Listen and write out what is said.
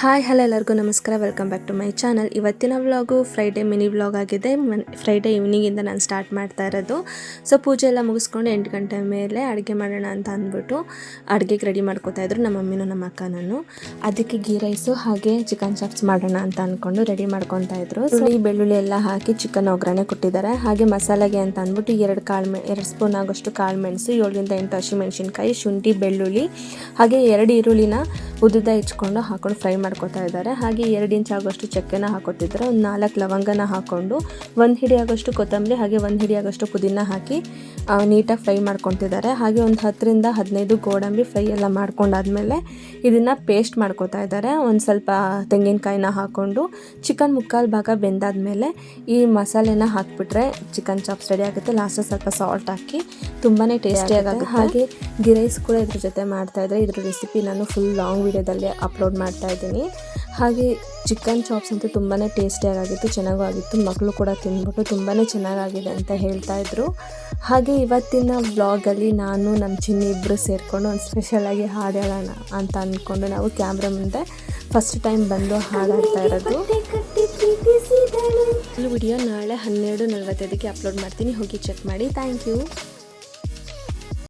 Hi hello ಎಲ್ಲರಿಗೂ ನಮಸ್ಕಾರ, welcome back to my channel. ಇವತ್ತಿನ ವ್ಲಾಗು ಫ್ರೈಡೇ ಮಿನಿ ವ್ಲಾಗ್ ಆಗಿದೆ. ಫ್ರೈಡೇ ಈವ್ನಿಂಗಿಂದ ನಾನು ಸ್ಟಾರ್ಟ್ ಮಾಡ್ತಾ ಇರೋದು. ಸೊ ಪೂಜೆ ಎಲ್ಲ ಮುಗಿಸ್ಕೊಂಡು 8 ಗಂಟೆ ಮೇಲೆ ಅಡುಗೆ ಮಾಡೋಣ ಅಂತ ಅಂದ್ಬಿಟ್ಟು ಅಡುಗೆಗೆ ರೆಡಿ ಮಾಡ್ಕೋತಾ ಇದ್ರು ನಮ್ಮ ಮಮ್ಮಿನೂ ನಮ್ಮ ಅಕ್ಕನೂ. ಅದಕ್ಕೆ ಗೀ ರೈಸು ಹಾಗೆ ಚಿಕನ್ ಚಾಪ್ಸ್ ಮಾಡೋಣ ಅಂತ ಅಂದ್ಕೊಂಡು ರೆಡಿ ಮಾಡ್ಕೊತಾ ಇದ್ರು. ಬೆಳ್ಳುಳ್ಳಿ ಎಲ್ಲ ಹಾಕಿ ಚಿಕನ್ ಒಗ್ಗರಣೆ ಕೊಟ್ಟಿದ್ದಾರೆ. ಹಾಗೆ ಮಸಾಲೆಗೆ ಅಂತ ಅಂದ್ಬಿಟ್ಟು 2 ಸ್ಪೂನ್ ಆಗೋಷ್ಟು ಕಾಳು ಮೆಣಸು, 7 ರಿಂದ 8 ಹಸಿಮೆಣಸಿನ್ಕಾಯಿ, ಶುಂಠಿ, ಬೆಳ್ಳುಳ್ಳಿ ಹಾಗೆ 2 ಈರುಳ್ಳಿನ ಉದ್ದುದ ಹೆಚ್ಕೊಂಡು ಹಾಕೊಂಡು ಫ್ರೈ ಮಾಡ್ಕೊತಾ ಇದ್ದಾರೆ. ಹಾಗೆ 2 ಇಂಚ್ ಆಗೋಷ್ಟು ಚಕ್ಕೆನ ಹಾಕೋತಿದ್ದಾರೆ. ಒಂದು 4 ಲವಂಗನ ಹಾಕೊಂಡು 1 ಹಿಡಿ ಆಗೋಷ್ಟು ಕೊತ್ತಂಬರಿ ಹಾಗೆ 1 ಹಿಡಿ ಆಗೋಷ್ಟು ಪುದೀನ ಹಾಕಿ ನೀಟಾಗಿ ಫ್ರೈ ಮಾಡ್ಕೊತಿದ್ದಾರೆ. ಹಾಗೆ ಒಂದು 10 ರಿಂದ 15 ಗೋಡಂಬಿ ಫ್ರೈ ಎಲ್ಲ ಮಾಡ್ಕೊಂಡಾದ್ಮೇಲೆ ಇದನ್ನು ಪೇಸ್ಟ್ ಮಾಡ್ಕೊತಾ ಇದ್ದಾರೆ. ಒಂದು ಸ್ವಲ್ಪ ತೆಂಗಿನಕಾಯಿನ ಹಾಕ್ಕೊಂಡು ಚಿಕನ್ ಮುಕ್ಕಾಲು ಭಾಗ ಬೆಂದಾದ್ಮೇಲೆ ಈ ಮಸಾಲೆನ ಹಾಕಿಬಿಟ್ರೆ ಚಿಕನ್ ಚಾಪ್ಸ್ ರೆಡಿ ಆಗುತ್ತೆ. ಲಾಸ್ಟಲ್ಲಿ ಸ್ವಲ್ಪ ಸಾಲ್ಟ್ ಹಾಕಿ ತುಂಬಾ ಟೇಸ್ಟಿಯಾಗುತ್ತೆ. ಹಾಗೆ ಗೀ ರೈಸ್ ಕೂಡ ಇದ್ರ ಜೊತೆ ಮಾಡ್ತಾಯಿದ್ರೆ ಇದ್ರ ರೆಸಿಪಿ ನಾನು ಫುಲ್ ಲಾಂಗ್ ವಿಡಿಯೋದಲ್ಲಿ ಅಪ್ಲೋಡ್ ಮಾಡ್ತಾ ಇದ್ದೀನಿ. ಹಾಗೆ ಚಿಕನ್ ಚಾಪ್ಸ್ ಅಂತೂ ತುಂಬಾ ಟೇಸ್ಟಿಯಾಗಿತ್ತು, ಚೆನ್ನಾಗೂ ಆಗಿತ್ತು. ಮಕ್ಕಳು ಕೂಡ ತಿಂದ್ಬಿಟ್ಟು ತುಂಬಾ ಚೆನ್ನಾಗಾಗಿದೆ ಅಂತ ಹೇಳ್ತಾಯಿದ್ರು. ಹಾಗೆ ಇವತ್ತಿನ ವ್ಲಾಗಲ್ಲಿ ನಾನು ನಮ್ಮ ಚಿನ್ನಿ ಇಬ್ಬರು ಸೇರಿಕೊಂಡು ಒಂದು ಸ್ಪೆಷಲಾಗಿ ಹಾಡು ಹೇಳೋಣ ಅಂತ ಅಂದ್ಕೊಂಡು ನಾವು ಕ್ಯಾಮ್ರಾ ಮುಂದೆ ಫಸ್ಟ್ ಟೈಮ್ ಬಂದು ಹಾಡಾಡ್ತಾ ಇರೋದು. ವಿಡಿಯೋ ನಾಳೆ 12:45ಕ್ಕೆ ಅಪ್ಲೋಡ್ ಮಾಡ್ತೀನಿ, ಹೋಗಿ ಚೆಕ್ ಮಾಡಿ. Thank you.